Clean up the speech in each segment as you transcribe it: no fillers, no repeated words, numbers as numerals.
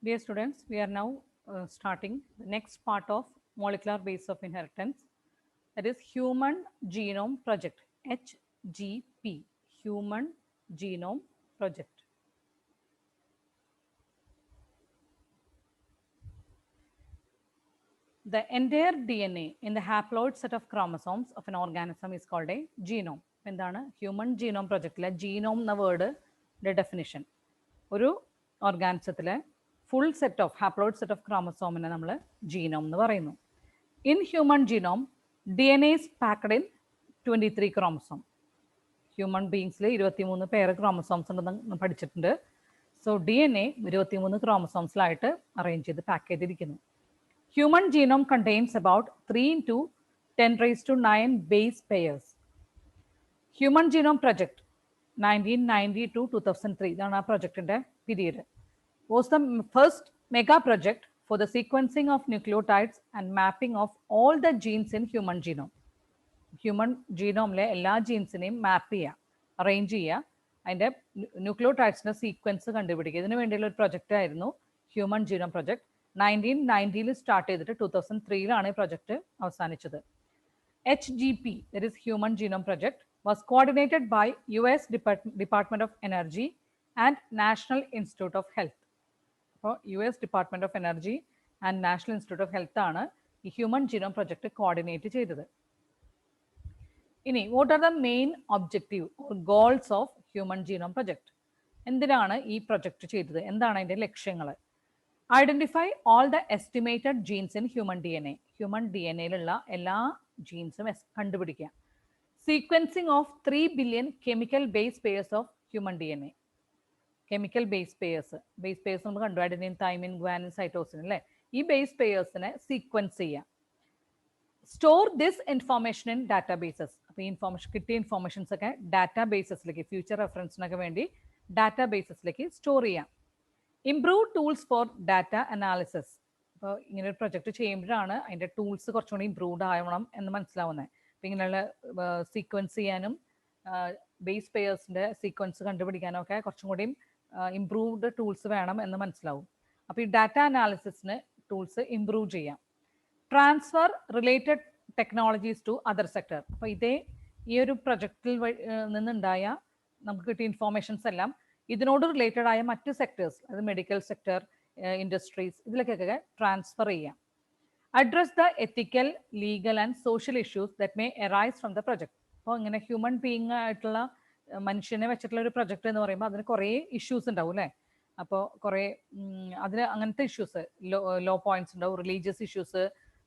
Dear students, we are now starting the next part of molecular base of inheritance, that is Human Genome Project, HGP, Human Genome Project. The entire DNA in the haploid set of chromosomes of an organism is called a genome. എന്താണ് human genome പ്രൊജക്റ്റിലെ genome എന്ന വേർഡിൻ്റെ definition? ഒരു ഓർഗാനിസത്തിലെ full set of haploid set of ക്രോമസോമിനെ നമ്മൾ genome എന്ന് പറയുന്നു. In human genome D N A is packed in 23 chromosome. Human ബീങ്സിൽ 23 പേര് ക്രോമസോംസ് ഉണ്ടെന്ന് പഠിച്ചിട്ടുണ്ട്. സോ ഡി എൻ എ 23 ക്രോമസോംസിലായിട്ട് അറേഞ്ച് ചെയ്ത് പാക്ക് ചെയ്തിരിക്കുന്നു. Human genome contains about 3 into 10 raised to 9 base pairs. Human Genome Project 1990 to 2003, that's our project in the period, was the first mega project for the sequencing of nucleotides and mapping of all the genes in human genome. Human genome le ella genes ne map cheya, arrange cheya, and nucleotides na sequence kandupidikka. Idinu vendiyulla oru project aayirunnu Human Genome Project. 1990 start ചെയ്തിട്ട് 2003 ഈ project അവസാനിച്ചത്. HGP, that is Human Genome Project, was coordinated by US Department of Energy and National Institute of Health. അപ്പോൾ US Department of Energy and National Institute of Health ആണ് ഈ human genome project coordinate ചെയ്തത്. ഇനി what are the main objective or goals of human genome project? എന്തിനാണ് ഈ project ചെയ്തത്? എന്താണ് അതിൻ്റെ ലക്ഷ്യങ്ങൾ? Identify all the estimated genes in human DNA. Human DNA ലുള്ള എല്ലാ ജീൻസും കണ്ടുപിടിക്കുക. Sequencing of 3 billion chemical base pairs of human DNA. Chemical base pairs. Base pairs നമ്മൾ കണ്ടു, അഡെനിൻ, തൈമിൻ, ഗ്വാനിൻ, സൈറ്റോസിൻ അല്ലേ? ഈ ബേസ് പെയേഴ്സിനെ സീക്വൻസ് ചെയ്യുക. Store this information in databases. അപ്പോൾ ഈ ഇൻഫോർമേഷൻ കിട്ടിയ ഇൻഫോർമേഷൻസ് ഒക്കെ ഡാറ്റാബേസസിലേക്ക്, ഫ്യൂച്ചർ റെഫറൻസിനൊക്കെ വേണ്ടി ഡാറ്റാബേസസിലേക്ക് സ്റ്റോർ ചെയ്യാം. Improve tools for data analysis. അപ്പോൾ ഇങ്ങനെ ഒരു പ്രൊജക്റ്റ് ചെയ്യുമ്പോഴാണ് അതിൻ്റെ ടൂൾസ് കുറച്ചുകൂടി ഇംപ്രൂവ്ഡ് ആവണം എന്ന് മനസ്സിലാവുന്നത്. അപ്പോൾ ഇങ്ങനെയുള്ള സീക്വൻസ് ചെയ്യാനും ബേസ് പെയേഴ്സിൻ്റെ സീക്വൻസ് കണ്ടുപിടിക്കാനും ഒക്കെ കുറച്ചും കൂടി ഇംപ്രൂവ്ഡ് ടൂൾസ് വേണം എന്ന് മനസ്സിലാവും. അപ്പോൾ ഈ ഡാറ്റ അനാലിസിസിന് ടൂൾസ് ഇംപ്രൂവ് ചെയ്യാം. Transfer related technologies to other sector. അപ്പോൾ ഈ ഒരു പ്രൊജക്റ്റിൽ നിന്നുണ്ടായ നമുക്ക് കിട്ടിയ ഇൻഫോർമേഷൻസ് എല്ലാം ഇതിനോട് റിലേറ്റഡ് ആയ മറ്റ് സെക്ടേഴ്സ്, അത് മെഡിക്കൽ സെക്ടർ, ഇൻഡസ്ട്രീസ്, ഇതിലേക്കൊക്കെ ട്രാൻസ്ഫർ ചെയ്യാം. Address the ethical, legal and social issues that may arise from the project. അപ്പോൾ ഇങ്ങനെ ഹ്യൂമൻ ബീയിങ് ആയിട്ടുള്ള മനുഷ്യനെ വെച്ചിട്ടുള്ള ഒരു പ്രൊജക്ട് എന്ന് പറയുമ്പോൾ അതിന് കുറേ ഇഷ്യൂസ് ഉണ്ടാവും അല്ലേ? അപ്പോൾ കുറേ അതിന് അങ്ങനത്തെ ഇഷ്യൂസ്, ലോ പോയിന്റ്സ് ഉണ്ടാവും, റിലീജിയസ് ഇഷ്യൂസ്,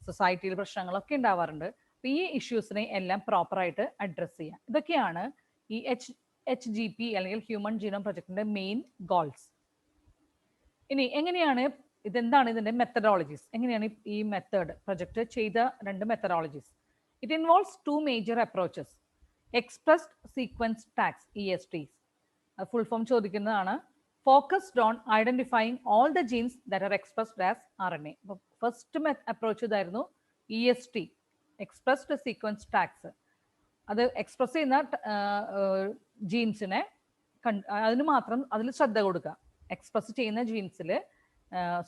സൊസൈറ്റിയിൽ പ്രശ്നങ്ങളൊക്കെ ഉണ്ടാവാറുണ്ട്. അപ്പോൾ ഈ ഇഷ്യൂസിനെ എല്ലാം പ്രോപ്പറായിട്ട് അഡ്രസ്സ് ചെയ്യാം. ഇതൊക്കെയാണ് ഈ HGP അല്ലെങ്കിൽ ഹ്യൂമൻ ജീനോം പ്രൊജക്ടിന്റെ മെയിൻ ഗോൾസ്. ഇനി എങ്ങനെയാണ് ഇതെന്താണ് ഇതിന്റെ മെത്തഡോളജീസ്? എങ്ങനെയാണ് ഈ മെത്തേഡ് പ്രൊജക്ട് ചെയ്ത രണ്ട് methodologies? It involves 2 major approaches. Expressed sequence tags, ESTs. Full form ചോദിക്കുന്നതാണ്. Focused on identifying all the genes that are expressed as RNA. അപ്പോൾ ഫസ്റ്റ് അപ്രോച്ച് ഇതായിരുന്നു, EST, എക്സ്പ്രസ്ഡ് സീക്വൻസ് ടാഗ്സ്. അത് express ചെയ്യുന്ന ജീൻസിനെ അതിന് മാത്രം അതിൽ ശ്രദ്ധ കൊടുക്കുക, എക്സ്പ്രസ് ചെയ്യുന്ന ജീൻസിൽ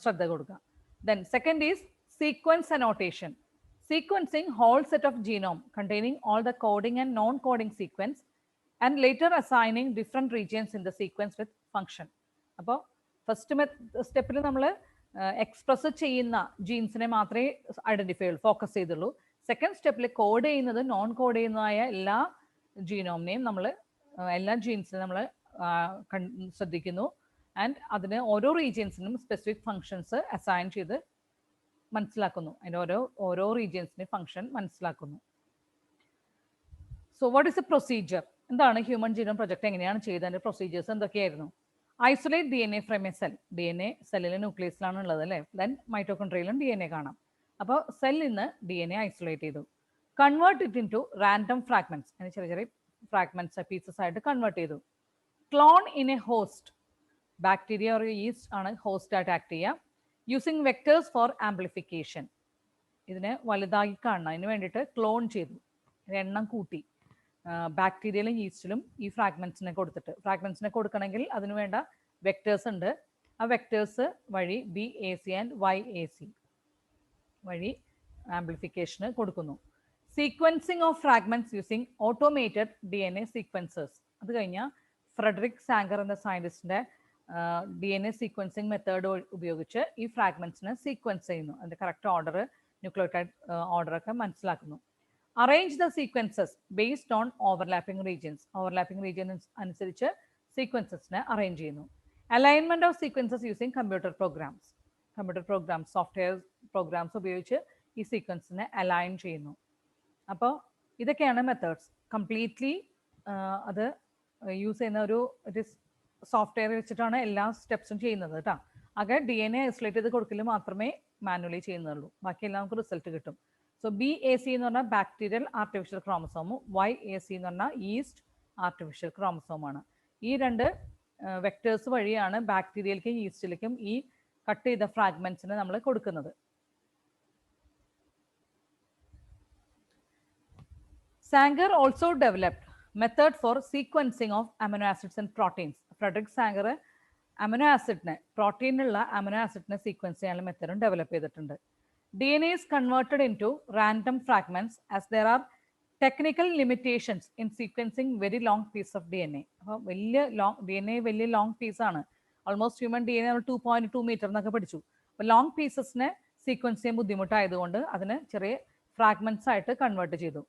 ശ്രദ്ധ കൊടുക്കുക. Then second is sequence annotation, sequencing whole set of genome containing all the coding and non coding sequence and later assigning different regions in the sequence with function. അപ്പോൾ ഫസ്റ്റ് സ്റ്റെപ്പിൽ നമ്മൾ എക്സ്പ്രസ് ചെയ്യുന്ന ജീൻസിനെ മാത്രമേ identify ഉള്ളൂ, focus ചെയ്തുള്ളൂ. Second സ്റ്റെപ്പിൽ code ചെയ്യുന്നത്, non code ചെയ്യുന്നതായ എല്ലാ ജീനോമിനെയും നമ്മൾ, എല്ലാ ജീൻസിനും നമ്മൾ ശ്രദ്ധിക്കുന്നു. ആൻഡ് അതിന് ഓരോ റീജിയൻസിനും സ്പെസിഫിക് ഫങ്ഷൻസ് അസൈൻ ചെയ്ത് മനസ്സിലാക്കുന്നു, അതിൻ്റെ ഓരോ റീജിയൻസിൻ്റെ ഫങ്ഷൻ മനസ്സിലാക്കുന്നു. So what is A procedure? എന്താണ് ഹ്യൂമൻ ജീനോം പ്രൊജക്ട്, എങ്ങനെയാണ് ചെയ്തതിൻ്റെ പ്രൊസീജിയേഴ്സ് എന്തൊക്കെയായിരുന്നു? Isolate DNA from A cell. DNA സെല്ലിലെ ന്യൂക്ലിയസിലാണ് ഉള്ളത് അല്ലേ? ദെൻ മൈറ്റോകോൺട്രിയയിലും DNA കാണാം. അപ്പോൾ സെല്ലിൽ നിന്ന് DNA ഐസൊലേറ്റ് ചെയ്തു. Convert it into random fragments, അതിന് ചെറിയ ചെറിയ ഫ്രാഗ്മെന്റ്സ് പീസസ് ആയിട്ട് കൺവേർട്ട് ചെയ്തു. Clone in a host, bacteria ഒരു ഈസ്റ്റ് ആണ് ഹോസ്റ്റ് ആയിട്ട് ആക്ട് ചെയ്യുക. യൂസിങ് വെക്ടേഴ്സ് ഫോർ ആംപ്ലിഫിക്കേഷൻ, ഇതിനെ വലുതാക്കി കാണണം, അതിന് വേണ്ടിയിട്ട് ക്ലോൺ ചെയ്തു, എണ്ണം കൂട്ടി. ബാക്ടീരിയയിലും ഈസ്റ്റിലും ഈ ഫ്രാഗ്മെന്റ്സിനെ കൊടുത്തിട്ട്, ഫ്രാഗ്മെന്റ്സിനെ കൊടുക്കണമെങ്കിൽ അതിന് വേണ്ട വെക്ടേഴ്സ് ഉണ്ട്, ആ വെക്ടേഴ്സ് വഴി BAC ആൻഡ് YAC വഴി ആംപ്ലിഫിക്കേഷന് കൊടുക്കുന്നു. Sequencing of fragments using automated DNA സീക്വൻസേഴ്സ്. അത് കഴിഞ്ഞാൽ ഫ്രെഡറിക് സാങ്കർ എന്ന സയൻറ്റിസ്റ്റിന്റെ DNA സീക്വൻസിങ് മെത്തേഡ് ഉപയോഗിച്ച് ഈ ഫ്രാഗ്മെന്റ്സിനെ സീക്വൻസ് ചെയ്യുന്നു. അതിന്റെ കറക്റ്റ് ഓർഡർ, ന്യൂക്ലിയോടൈഡ് ഓർഡറൊക്കെ മനസ്സിലാക്കുന്നു. Arrange the sequences based on overlapping regions. Overlapping regions അനുസരിച്ച് സീക്വൻസസിനെ അറേഞ്ച് ചെയ്യുന്നു. Alignment of sequences using computer programs. Computer programs, software programs ഉപയോഗിച്ച് ഈ സീക്വൻസിനെ അലൈൻ ചെയ്യുന്നു. അപ്പോൾ ഇതൊക്കെയാണ് മെത്തേഡ്സ്. കംപ്ലീറ്റ്ലി അത് യൂസ് ചെയ്യുന്ന ഒരു സോഫ്റ്റ്വെയർ വെച്ചിട്ടാണ് എല്ലാ സ്റ്റെപ്സും ചെയ്യുന്നത് കേട്ടോ. ആകെ DNA ഐസൊലേറ്റ് ചെയ്ത് കൊടുക്കൽ മാത്രമേ മാനുവലി ചെയ്യുന്നുള്ളൂ. ബാക്കിയെല്ലാം നമുക്ക് റിസൾട്ട് കിട്ടും. സോ BAC എന്ന് പറഞ്ഞാൽ ബാക്ടീരിയൽ ആർട്ടിഫിഷ്യൽ ക്രോമസോമും YAC എന്ന് പറഞ്ഞാൽ ഈസ്റ്റ് ആർട്ടിഫിഷ്യൽ ക്രോമസോമാണ്. ഈ രണ്ട് വെക്ടേഴ്സ് വഴിയാണ് ബാക്ടീരിയയിലേക്കും ഈസ്റ്റിലേക്കും ഈ കട്ട് ചെയ്ത ഫ്രാഗ്മെന്റ്സിനെ നമ്മൾ കൊടുക്കുന്നത്. Sanger also developed method for sequencing of amino acids and proteins. Frederick Sanger amino ആസിഡിനെ, പ്രോട്ടീനുള്ള അമിനോ ആസിഡിനെ സീക്വൻസ് ചെയ്യാനുള്ള മെത്തേഡും ഡെവലപ്പ് ചെയ്തിട്ടുണ്ട്. DNA is converted into random fragments as there are technical limitations in sequencing very long piece of DNA. അപ്പോൾ വലിയ DNA വലിയ long piece ആണ്. ഓൾമോസ്റ്റ് ഹ്യൂമൻ DNA 2.2 മീറ്റർ എന്നൊക്കെ പഠിച്ചു. അപ്പോൾ ലോങ് പീസസിനെ സീക്വൻസ് ചെയ്യാൻ ബുദ്ധിമുട്ടായതുകൊണ്ട് അതിന് ചെറിയ ഫ്രാഗ്മെന്റ്സ് ആയിട്ട് കൺവേർട്ട് ചെയ്തു.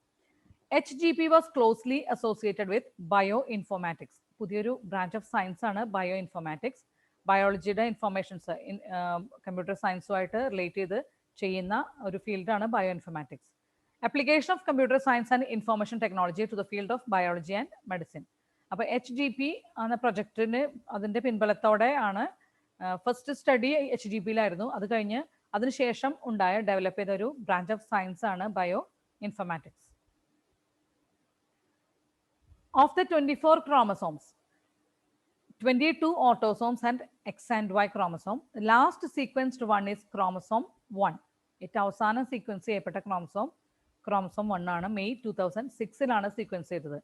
HGP was closely associated with bioinformatics. പുതിയൊരു ബ്രാഞ്ച് ഓഫ് സയൻസ് ആണ് ബയോ ഇൻഫോർമാറ്റിക്സ്. ബയോളജിയുടെ ഇൻഫോർമേഷൻസ് കമ്പ്യൂട്ടർ സയൻസുമായിട്ട് റിലേറ്റ് ചെയ്ത് ചെയ്യുന്ന ഒരു ഫീൽഡാണ് bioinformatics. Application of computer science and information technology to the field of biology and medicine. അപ്പോൾ HGP എന്ന പ്രൊജക്റ്റിന് അതിൻ്റെ പിൻബലത്തോടെ ആണ് ഫസ്റ്റ് സ്റ്റഡി HGPയിലായിരുന്നു. അത് കഴിഞ്ഞ് അതിനുശേഷം ഡെവലപ്പ് ചെയ്ത ഒരു ബ്രാഞ്ച് ഓഫ് സയൻസ് ആണ് bio informatics. Of the 24 chromosomes, 22 autosomes and X and Y chromosome. The last sequenced one is chromosome 1. ഏറ്റവും അവസാനം സീക്വൻസ് ചെയ്യപ്പെട്ട ക്രോമസോം 1 ആണ്. മെയ് 2006 സീക്വൻസ് ചെയ്തത്.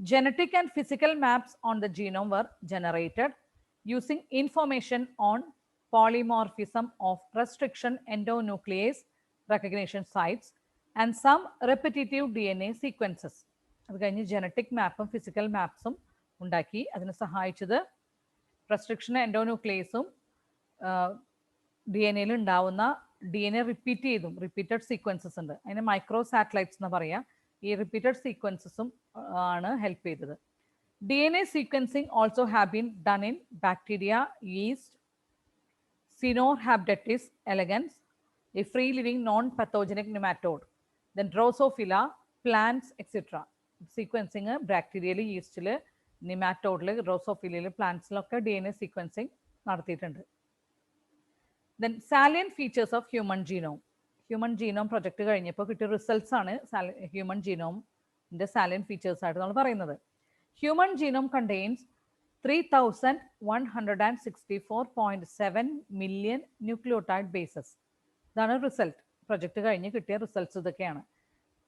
Genetic and physical maps on the genome were generated using information on polymorphism of restriction endonuclease recognition sites and some repetitive DNA sequences. അത് കഴിഞ്ഞ് genetic മാപ്പും physical മാപ്സും ഉണ്ടാക്കി. അതിന് സഹായിച്ചത് റെസ്ട്രിക്ഷൻ എൻഡോന്യൂക്ലിയസും DNA ഉണ്ടാവുന്ന DNA repeat ചെയ്തും repeated sequences ഉണ്ട്. അതിന് micro satellites എന്ന് പറയാം. ഈ റിപ്പീറ്റഡ് സീക്വൻസസും ആണ് ഹെൽപ്പ് ചെയ്തത്. DNA sequencing also have been done in bacteria, yeast, Caenorhabditis elegans, a free-living non-pathogenic nematode, then Drosophila, plants, etc. Sequencing ബാക്ടീരിയയിൽ, ഈസ്റ്റിൽ, നിമാറ്റോഡിൽ, ഡ്രോസോഫിലയിൽ, പ്ലാന്റ്സിലൊക്കെ DNA സീക്വൻസിങ് നടത്തിയിട്ടുണ്ട്. Then salient features of human genome. Human genome project കഴിഞ്ഞപ്പോൾ കിട്ടിയ results ആണ് human ജീനോമിൻ്റെ salient features ആയിട്ട് നമ്മൾ പറയുന്നത്. Human genome contains 3164.7 million nucleotide bases. ഇതാണ് റിസൾട്ട്. പ്രൊജക്ട് കഴിഞ്ഞ് കിട്ടിയ റിസൾട്ട്സ് ഇതൊക്കെയാണ്.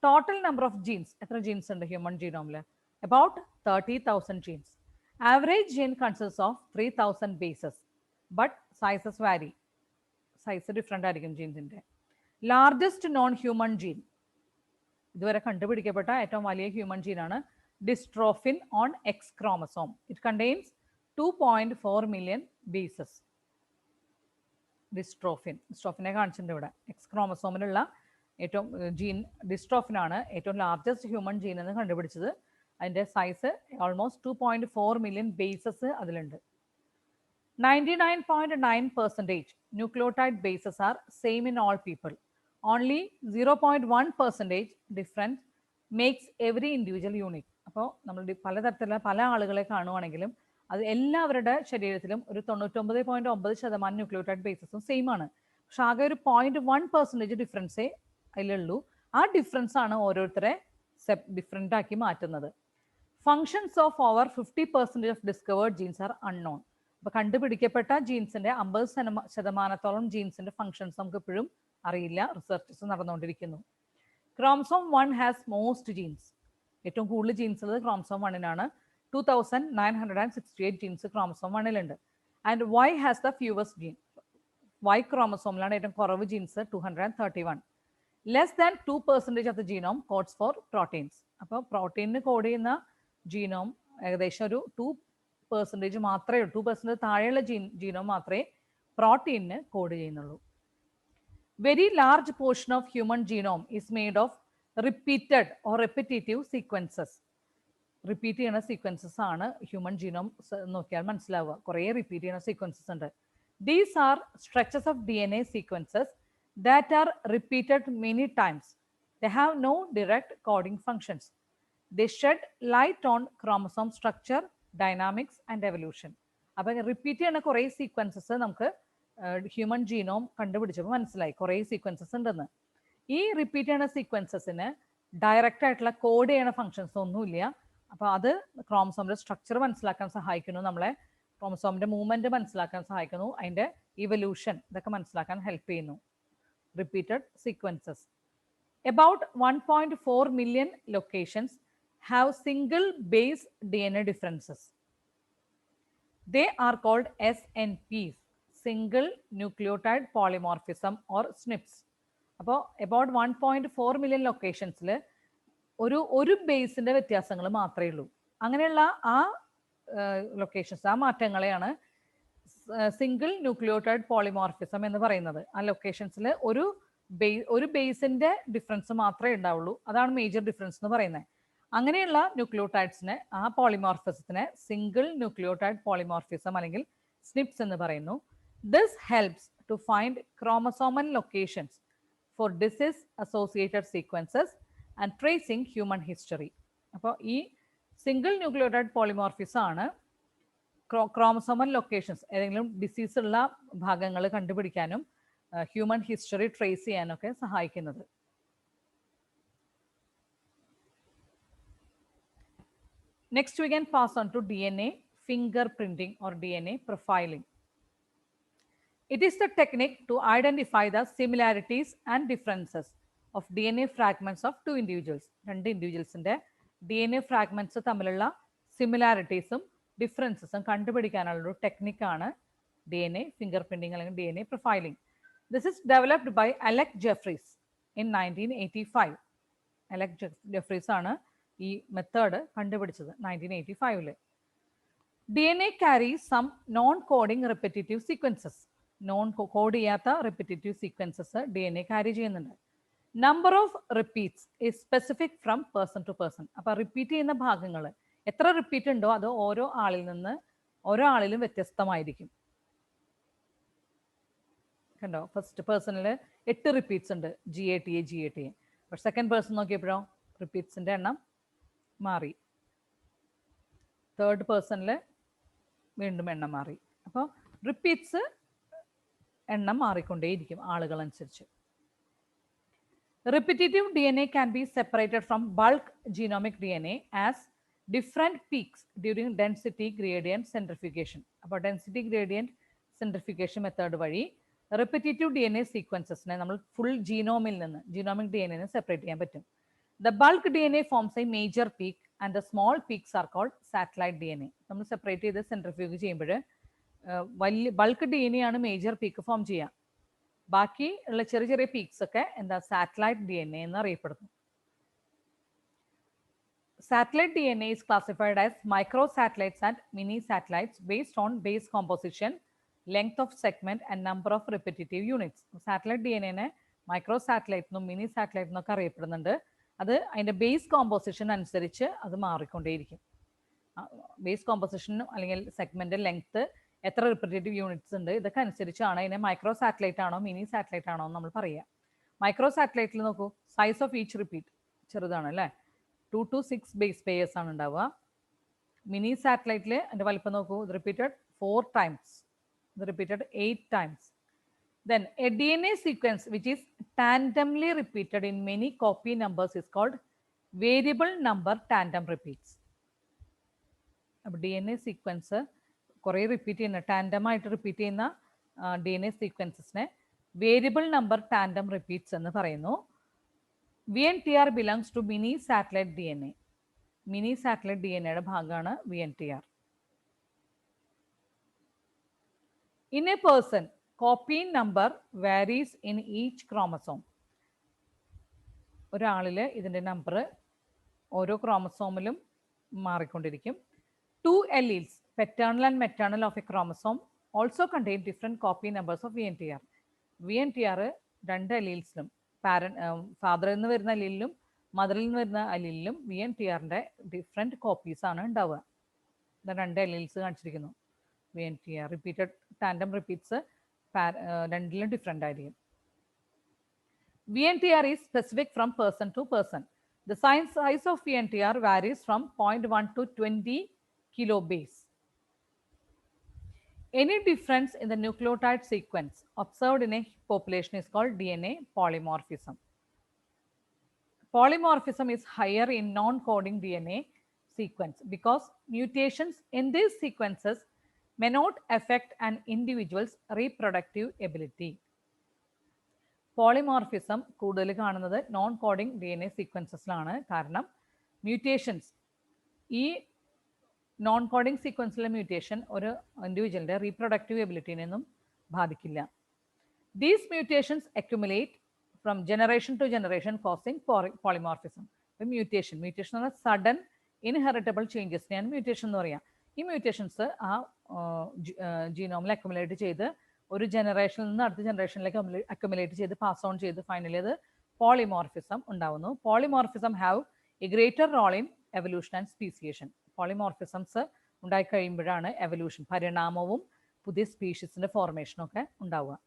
ടോട്ടൽ നമ്പർ ഓഫ് ജീൻസ്, എത്ര ജീൻസ് ഉണ്ട് ഹ്യൂമൻ ജീനോമിൽ? About 30,000 genes. Average gene consist of 3,000 bases, but sizes vary. Size different ആയിരിക്കും ജീൻസിൻ്റെ. ലാർജസ്റ്റ് നോൺ ഹ്യൂമൻ ജീൻ, ഇതുവരെ കണ്ടുപിടിക്കപ്പെട്ട ഏറ്റവും വലിയ ഹ്യൂമൻ ജീനാണ് dystrophin on X chromosome. It contains 2.4 million bases. ഡിസ്ട്രോഫിനെ കാണിച്ചിട്ടുണ്ട് ഇവിടെ. എക്സ് ക്രോമസോമിലുള്ള ഏറ്റവും ജീൻ ഡിസ്ട്രോഫിനാണ് ഏറ്റവും ലാർജസ്റ്റ് ഹ്യൂമൻ ജീൻ എന്ന് കണ്ടുപിടിച്ചത്. അതിൻ്റെ സൈസ് ഓൾമോസ്റ്റ് 2.4 മില്യൺ ബേസസ് അതിലുണ്ട്. 99.9% nucleotide bases are same in all people. Only 0.1% difference makes every individual unique. അപ്പോൾ നമ്മൾ പലതരത്തിലുള്ള പല ആളുകളെ കാണുവാണെങ്കിലും അത് എല്ലാവരുടെ ശരീരത്തിലും ഒരു 99.9% ന്യൂക്ലിയോടൈഡ് ബേസസും സെയിം ആണ്. പക്ഷെ ആകെ ഒരു 0.1% ഡിഫറൻസേ അതിലുള്ളൂ. ആ ഡിഫറൻസ് ആണ് ഓരോരുത്തരെ ഡിഫറെൻ്റ് ആക്കി മാറ്റുന്നത്. Functions of over 50% of discovered genes are unknown. അപ്പോൾ കണ്ടുപിടിക്കപ്പെട്ട ജീൻസിൻ്റെ 50% ജീൻസിൻ്റെ ഫങ്ഷൻസ് നമുക്ക് ഇപ്പോഴും അറിയില്ല. റിസർച്ചസ് നടന്നുകൊണ്ടിരിക്കുന്നു. Chromosome 1 has most genes. ഏറ്റവും കൂടുതൽ ജീൻസ് ഉള്ളത് ക്രോമസോം 1-നാണ്. 2968 ജീൻസ് ക്രോമസോം 1-ലുണ്ട്. And Y has the fewest gene? Y ക്രോമസോമിലാണ് ഏറ്റവും കുറവ് genes 231. Less than 2% of the genome codes for proteins. അപ്പോൾ പ്രോട്ടീനിന് കോഡ് ചെയ്യുന്ന ജീനോം ഏകദേശം ഒരു 2% മാത്രമേ ഉള്ളൂ. 2% താഴെയുള്ള ജീനോം മാത്രമേ പ്രോട്ടീനിന് കോഡ് ചെയ്യുന്നുള്ളൂ. Very large portion of human genome is made of repeated or repetitive sequences. Repeat ചെയ്യുന്ന സീക്വൻസസ് ആണ് ഹ്യൂമൻ ജീനോം നോക്കിയാൽ മനസ്സിലാവുക. കുറേ റിപ്പീറ്റ് ചെയ്യുന്ന സീക്വൻസസ് ഉണ്ട്. These are stretches of DNA sequences that are repeated many times. They have no direct coding functions. They shed light on chromosome structure, dynamics and evolution. അപ്പോൾ repeat ചെയ്യുന്ന കുറേ sequences നമുക്ക് human genome കണ്ടുപിടിച്ചപ്പോൾ മനസ്സിലായി കുറേ sequences ഉണ്ടെന്ന്. ഈ repeat ചെയ്യുന്ന സീക്വൻസസിന് direct ആയിട്ടുള്ള കോഡ് ചെയ്യുന്ന ഫങ്ഷൻസ് ഒന്നുമില്ല. അപ്പോൾ അത് ക്രോമസോമിന്റെ സ്ട്രക്ചർ മനസ്സിലാക്കാൻ സഹായിക്കുന്നു, നമ്മളെ ക്രോമസോമിന്റെ മൂവ്മെന്റ് മനസ്സിലാക്കാൻ സഹായിക്കുന്നു, അതിന്റെ ഇവല്യൂഷൻ ഇതൊക്കെ മനസ്സിലാക്കാൻ ഹെൽപ്പ് ചെയ്യുന്നു repeated sequences. About 1.4 million locations have single base DNA differences. They are called SNPs, single nucleotide polymorphism or SNPs. അപ്പോൾ about 1.4 million ലൊക്കേഷൻസിൽ ഒരു ബേസിന്റെ വ്യത്യാസങ്ങൾ മാത്രമേ ഉള്ളൂ. അങ്ങനെയുള്ള ആ ലൊക്കേഷൻസ്, ആ മാറ്റങ്ങളെയാണ് സിംഗിൾ ന്യൂക്ലിയോടൈഡ് പോളിമോർഫിസം എന്ന് പറയുന്നത്. ആ ലൊക്കേഷൻസിൽ ഒരു ബേസിന്റെ ഡിഫറൻസ് മാത്രമേ ഉണ്ടാവുള്ളൂ. അതാണ് മേജർ ഡിഫറൻസ് എന്ന് പറയുന്നത്. അങ്ങനെയുള്ള ന്യൂക്ലിയോടൈഡ്സിനെ, ആ പോളിമോർഫിസത്തിനെ സിംഗിൾ ന്യൂക്ലിയോടൈഡ് പോളിമോർഫിസം അല്ലെങ്കിൽ സ്നിപ്സ് എന്ന് പറയുന്നു. This helps to find chromosomal locations for disease associated sequences and tracing human history. അപ്പോൾ ഈ സിംഗിൾ ന്യൂക്ലിയോടൈഡ് പോളിമോർഫിസം ആണ് ക്രോമസോമൽ ലൊക്കേഷൻസ്, ഏതെങ്കിലും ഡിസീസ് ഉള്ള ഭാഗങ്ങൾ കണ്ടുപിടിക്കാനും ഹ്യൂമൻ ഹിസ്റ്ററി ട്രേസ് ചെയ്യാനൊക്കെ സഹായിക്കുന്നത്. Next we can pass on to DNA fingerprinting or DNA profiling. It is the technique to identify the similarities and differences of DNA fragments of two individuals. രണ്ട് ഇൻഡിവിജ്വൽസിന്റെ DNA fragments തമ്മിലുള്ള സിമിലാരിറ്റീസും ഡിഫറൻസസും കണ്ടുപിടിക്കാനുള്ള ഒരു ടെക്നിക്കാണ് DNA fingerprinting അല്ലെങ്കിൽ DNA profiling. This is developed by Alec Jeffreys in 1985. Alec Jeffreys ആണ് ഈ method കണ്ടുപിടിച്ചത് 1985. DNA carries some non-coding repetitive sequences. Code ചെയ്യാത്ത repetitive sequences DNA carry ചെയ്യുന്നുണ്ട്. Number of repeats is specific from person to person. അപ്പോൾ repeat ചെയ്യുന്ന ഭാഗങ്ങൾ എത്ര repeat ഉണ്ടോ അത് ഓരോ ആളിലും വ്യത്യസ്തമായിരിക്കും. കണ്ടോ, ഫസ്റ്റ് പേഴ്സണിൽ 8 റിപ്പീറ്റ്സ് ഉണ്ട്, GATA. പക്ഷെ സെക്കൻഡ് പേഴ്സൺ നോക്കിയപ്പോഴോ റിപ്പീറ്റ്സിന്റെ എണ്ണം മാറി. തേർഡ് പേഴ്സണിൽ വീണ്ടും എണ്ണം മാറി. അപ്പോൾ റിപ്പീറ്റ്സ് എണ്ണം മാറിക്കൊണ്ടേയിരിക്കും ആളുകൾ അനുസരിച്ച്. Repetitive DNA can be separated from bulk genomic DNA as different peaks during density gradient centrifugation. അപ്പോൾ ഡെൻസിറ്റി ഗ്രേഡിയൻറ്റ് സെൻട്രിഫ്യൂഗേഷൻ മെത്തേഡ് വഴി റിപ്പറ്റേറ്റീവ് DNA സീക്വൻസസിനെ നമ്മൾ ഫുൾ ജീനോമിൽ നിന്ന് ജീനോമിക് DNA സെപ്പറേറ്റ് ചെയ്യാൻ പറ്റും. The bulk DNA forms a major peak and the small peaks are called satellite DNA. നമ്മൾ separate ചെയ്ത് centrifuge ചെയ്യുമ്പോൾ വലിയ ബൾക്ക് DNA ആണ് മേജർ പീക്ക് ഫോം ചെയ്യുക. ബാക്കി ഉള്ള ചെറിയ ചെറിയ പീക്സ് ഒക്കെ എന്താ സാറ്റലൈറ്റ് DNA എന്ന് അറിയപ്പെടുന്നു. Satellite DNA is classified as microsatellites and mini satellites based on base composition, length of segment and number of repetitive units. Satellite DNA micro satellite എന്നും മിനി സാറ്റലൈറ്റ് എന്നൊക്കെ അറിയപ്പെടുന്നുണ്ട്. അത് അതിൻ്റെ ബേസ് കോമ്പോസിഷൻ അനുസരിച്ച് അത് മാറിക്കൊണ്ടേയിരിക്കും. Base കോമ്പോസിഷനും അല്ലെങ്കിൽ സെഗ്മെന്റ് ലെങ്ത്, എത്ര repetitive units ഉണ്ട്, ഇതൊക്കെ അനുസരിച്ചാണ് അതിനെ മൈക്രോ സാറ്റലൈറ്റ് ആണോ മിനി സാറ്റലൈറ്റ് ആണോ എന്ന് നമ്മൾ പറയുക. മൈക്രോ സാറ്റലൈറ്റിൽ നോക്കൂ, സൈസ് ഓഫ് ഈച്ച് റിപ്പീറ്റ് ചെറുതാണ് അല്ലേ, 2 to 6 ബേസ് പെയേഴ്സ് ആണ് ഉണ്ടാവുക. മിനി സാറ്റലൈറ്റിൽ അതിൻ്റെ വലിപ്പം നോക്കൂ, ഇത് റിപ്പീറ്റഡ് 4 times, ഇത് repeated 8 times. Then a DNA sequence which is tandemly repeated in many copy numbers is called variable number tandem repeats. അപ്പോൾ DNA സീക്വൻസ് കുറേ റിപ്പീറ്റ് ചെയ്യുന്ന ടാൻഡമായിട്ട് റിപ്പീറ്റ് ചെയ്യുന്ന DNA സീക്വൻസസിനെ വേരിയബിൾ നമ്പർ ടാൻഡം റിപ്പീറ്റ്സ് എന്ന് പറയുന്നു. VNTR belongs to mini satellite DNA. Mini satellite DNAയുടെ ഭാഗമാണ് VNTR. In a person, copy number varies in each chromosome. ഒരാളിൽ ഇതിൻ്റെ നമ്പർ ഓരോ ക്രോമസോമിലും മാറിക്കൊണ്ടിരിക്കും. 2 alleles, paternal and maternal of a chromosome, also contain different copy numbers of VNTR. VNTR 2 alleles-ലും ഫാദറിൽ നിന്ന് വരുന്ന അലീലിലും മദറിൽ നിന്ന് വരുന്ന അലീലിലും VNTR-ൻ്റെ ഡിഫറെൻറ്റ് കോപ്പീസ് ആണ് ഉണ്ടാവുക. 2 അലീൽസ് കാണിച്ചിരിക്കുന്നു. VNTR റിപ്പീറ്റഡ് ടാൻഡം റിപ്പീറ്റ്സ് രണ്ടിലും ഡിഫറെൻ്റ് ആയിരിക്കും. VNTR is specific from person to person. The size of VNTR varies from 0.1 to 20 kilobase. Any difference in the nucleotide sequence observed in a population is called DNA polymorphism. Polymorphism is higher in non-coding DNA sequence because mutations in these sequences may not affect an individual's reproductive ability. Polymorphism കൂടുതൽ കാണുന്നത് non coding DNA സീക്വൻസസിലാണ്. കാരണം mutations, ഈ non coding സീക്വൻസിലെ mutation ഒരു ഇൻഡിവിജ്വലിൻ്റെ reproductive എബിലിറ്റിനെയൊന്നും ബാധിക്കില്ല. These mutations accumulate from generation to generation causing polymorphism. Mutation എന്ന് പറഞ്ഞാൽ sudden inheritable ചേഞ്ചസിനെയാണ് mutation എന്ന് പറയുക. ഈ മ്യൂട്ടേഷൻസ് ആ ജീനോമിൽ അക്യുമുലേറ്റ് ചെയ്ത് ഒരു ജനറേഷനിൽ നിന്ന് അടുത്ത ജനറേഷനിലേക്ക് അക്യുമുലേറ്റ് ചെയ്ത് പാസ് ഓൺ ചെയ്ത് ഫൈനലി അത് പോളിമോർഫിസം ഉണ്ടാവുന്നു. Polymorphism have a greater role in evolution and speciation. Polymorphisms ഉണ്ടായി കഴിയുമ്പോഴാണ് എവല്യൂഷൻ, പരിണാമവും പുതിയ സ്പീഷീസിന്റെ ഫോർമേഷനും ഒക്കെ ഉണ്ടാവുക.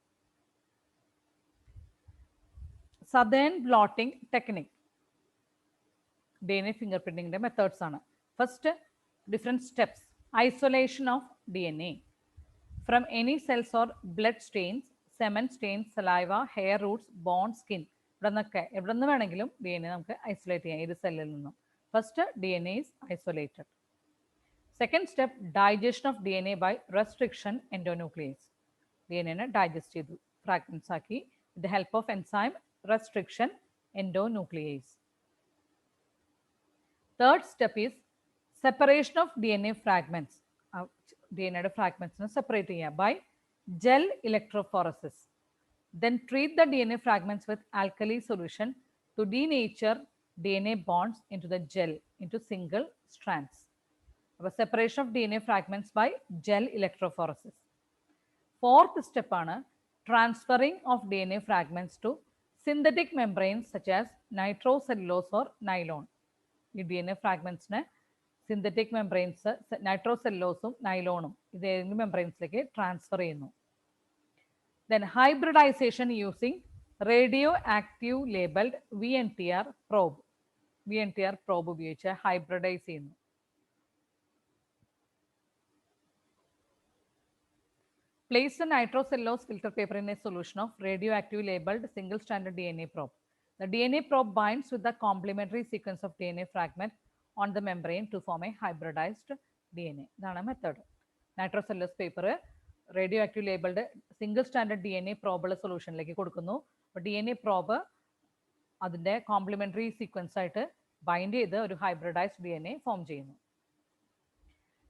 Southern blotting technique DNA finger പ്രിന്റിങ്ങിന്റെ മെത്തേഡ്സ് ആണ്. First, different steps. Isolation of DNA from any cells or blood stains, semen stains, saliva, hair roots, bone, skin. എവിടെ നിന്ന് വേണമെങ്കിലും DNA നമുക്ക് ഐസൊലേറ്റ് ചെയ്യാം ഏത് സെല്ലിൽ നിന്നും. First, DNA is isolated. Second step, digestion of DNA by restriction endonuclease. DNA digest ചെയ്തു fragments ആക്കി with the help of enzyme restriction endonuclease. Third step is separation of DNA fragments. DNA fragments separate by gel electrophoresis. Then treat the DNA fragments with alkali solution to denature DNA bonds into the gel into single strands. Separation of DNA fragments by gel electrophoresis. Fourth step ആണ് transferring of DNA fragments to synthetic membranes such as nitrocellulose or nylon. ഈ DNA ഫ്രാഗ്മെന്റ്സിനെ synthetic membranes, നൈട്രോസെല്ലോസും നൈലോണും ഇതേതെങ്കിലും മെംബ്രെയിൻസിലേക്ക് transfer ചെയ്യുന്നു. Then hybridisation using radioactive labelled VNTR probe. VNTR probe ഉപയോഗിച്ച് hybridise ചെയ്യുന്നു. Place the nitrocellulose filter paper in a solution of radioactive labeled single stranded DNA probe. The DNA probe binds with the complementary sequence of DNA fragment on the membrane to form a hybridized DNA. ഇതാണ് method. Nitrocellulose paper radioactive labelled single standard DNA പ്രോബുള്ള സൊല്യൂഷനിലേക്ക് കൊടുക്കുന്നു. അപ്പോൾ DNA probe അതിൻ്റെ complementary sequence ആയിട്ട് bind ചെയ്ത് ഒരു hybridized DNA form ചെയ്യുന്നു.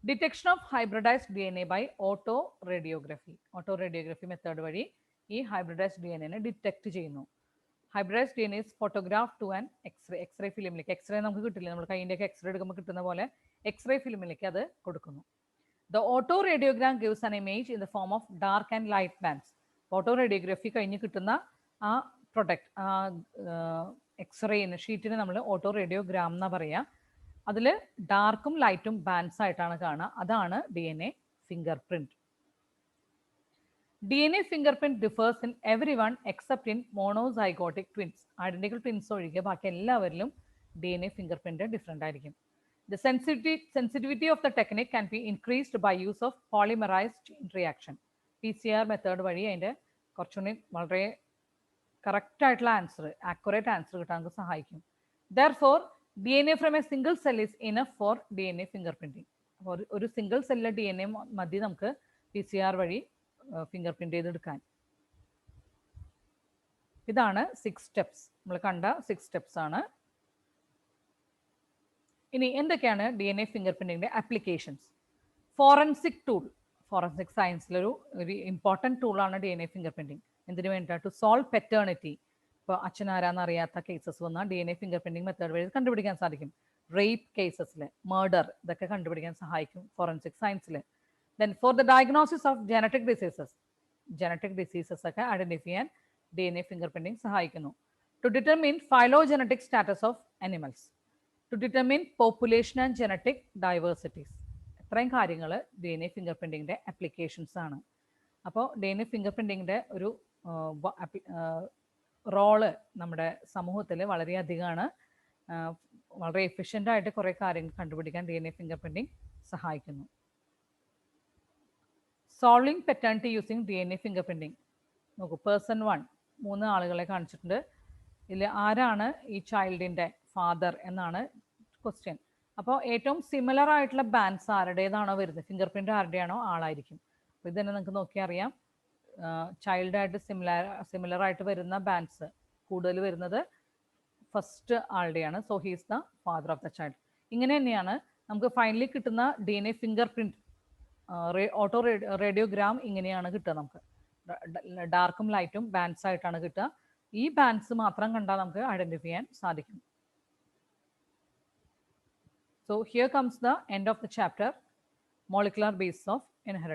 Detection of hybridized DNA by autoradiography. Autoradiography method വഴി ഈ ഹൈബ്രിഡൈസ്ഡ് DNA ഡിറ്റക്ട് ചെയ്യുന്നു. Hybridized DNA is photographed to an X-ray ഫിലിമിലേക്ക്. എക്സ്റേ നമുക്ക് കിട്ടില്ല, നമ്മൾ കൈയിൻ്റെയൊക്കെ എക്സ്റേ എടുക്കുമ്പോൾ കിട്ടുന്ന പോലെ എക്സ്റേ ഫിലിമിലേക്ക് അത് കൊടുക്കുന്നു. The auto radiogram gives an image in the form of dark and light bands. Auto radiography കഴിഞ്ഞ് കിട്ടുന്ന ആ പ്രൊഡക്റ്റ്, ആ എക്സ്റേന് ഷീറ്റിന് നമ്മൾ ഓട്ടോ റേഡിയോഗ്രാം എന്നാണ് പറയുക. അതിൽ ഡാർക്കും ലൈറ്റും ബാൻഡ്സ് ആയിട്ടാണ് കാണുക. അതാണ് DNA finger print. DNA fingerprint differs in everyone except in monozygotic twins. Identical twins ഒഴികെ ബാക്കി എല്ലാവരിലും DNA fingerprint ഡിഫറെൻ്റ് ആയിരിക്കും. The sensitivity of the technique can be increased by use of polymerized chain reaction. PCR method വഴി അതിൻ്റെ കുറച്ചുകൂടി വളരെ correct ആയിട്ടുള്ള answer, accurate answer കിട്ടാൻ നമുക്ക് സഹായിക്കും. Therefore, DNA from a single cell is enough for DNA fingerprinting. അപ്പോൾ ഒരു സിംഗിൾ സെല്ലിലെ DNA മതി നമുക്ക് PCR വഴി ഫിംഗർ പ്രിന്റ് ചെയ്തെടുക്കാൻ. ഇതാണ് 6 സ്റ്റെപ്സ്, നമ്മൾ കണ്ട 6 സ്റ്റെപ്സ് ആണ്. ഇനി എന്തൊക്കെയാണ് DNA ഫിംഗർ പ്രിന്റിങ്ങിന്റെ ആപ്ലിക്കേഷൻസ്? Forensic tool. ഫോറൻസിക് സയൻസിലൊരു ഒരു ഇമ്പോർട്ടൻറ്റ് ടൂളാണ് DNA ഫിംഗർ പ്രിൻറ്റിങ്. എന്തിനു വേണ്ടിയിട്ടാണ്? To solve paternity. ഇപ്പോൾ അച്ഛനാരാന്ന് അറിയാത്ത കേസസ് വന്നാൽ DNA ഫിംഗർ പ്രിൻറ്റിങ് മെത്തേഡ് വഴി കണ്ടുപിടിക്കാൻ സാധിക്കും. റേപ്പ് കേസസിൽ, മർഡർ, ഇതൊക്കെ കണ്ടുപിടിക്കാൻ സഹായിക്കും ഫോറൻസിക് സയൻസിൽ. Then for the diagnosis of genetic diseases ഒക്കെ ഐഡൻറ്റിഫൈ ചെയ്യാൻ DNA ഫിംഗർ പ്രിൻറ്റിങ് സഹായിക്കുന്നു. To determine phylogenetic status of animals, to determine population and genetic diversities. ഇത്രയും കാര്യങ്ങൾ DNA ഫിംഗർ പ്രിൻറ്റിങ്ങിൻ്റെ ആപ്ലിക്കേഷൻസ് ആണ്. അപ്പോൾ DNA ഫിംഗർ പ്രിൻറ്റിങ്ങിൻ്റെ ഒരു റോള് നമ്മുടെ സമൂഹത്തിൽ വളരെയധികമാണ്. വളരെ എഫിഷ്യൻ്റായിട്ട് കുറേ കാര്യങ്ങൾ കണ്ടുപിടിക്കാൻ DNA ഫിംഗർ പ്രിൻറ്റിങ് സഹായിക്കുന്നു. Solving paternity using DNA finger printing. നോക്കൂ, പേഴ്സൺ 1 3 ആളുകളെ കാണിച്ചിട്ടുണ്ട്. ഇതിൽ ആരാണ് ഈ ചൈൽഡിൻ്റെ ഫാദർ എന്നാണ് ക്വസ്റ്റ്യൻ. അപ്പോൾ ഏറ്റവും സിമിലർ ആയിട്ടുള്ള ബാൻഡ്സ് ആരുടേതാണോ വരുന്നത്, ഫിംഗർ പ്രിൻ്റ് ആരുടെയാണോ ആളായിരിക്കും. അപ്പോൾ ഇതന്നെ നിങ്ങൾക്ക് നോക്കി അറിയാം. ചൈൽഡായിട്ട് സിമിലർ ആയിട്ട് വരുന്ന ബാൻഡ്സ് കൂടുതൽ വരുന്നത് ഫസ്റ്റ് ആളുടെയാണ്. So he's the father of the child. ഇങ്ങനെ തന്നെയാണ് നമുക്ക് ഫൈനലി കിട്ടുന്ന DNA fingerprint autoradiogram ഇങ്ങനെയാണ് കിട്ടുക. നമുക്ക് ഡാർക്കും ലൈറ്റും ബാൻഡ്സ് ആയിട്ടാണ് കിട്ടുക. ഈ ബാൻഡ്സ് മാത്രം കണ്ടാൽ നമുക്ക് ഐഡൻറ്റിഫൈ ചെയ്യാൻ സാധിക്കും. So here comes the end of the chapter, molecular basis of inheritance.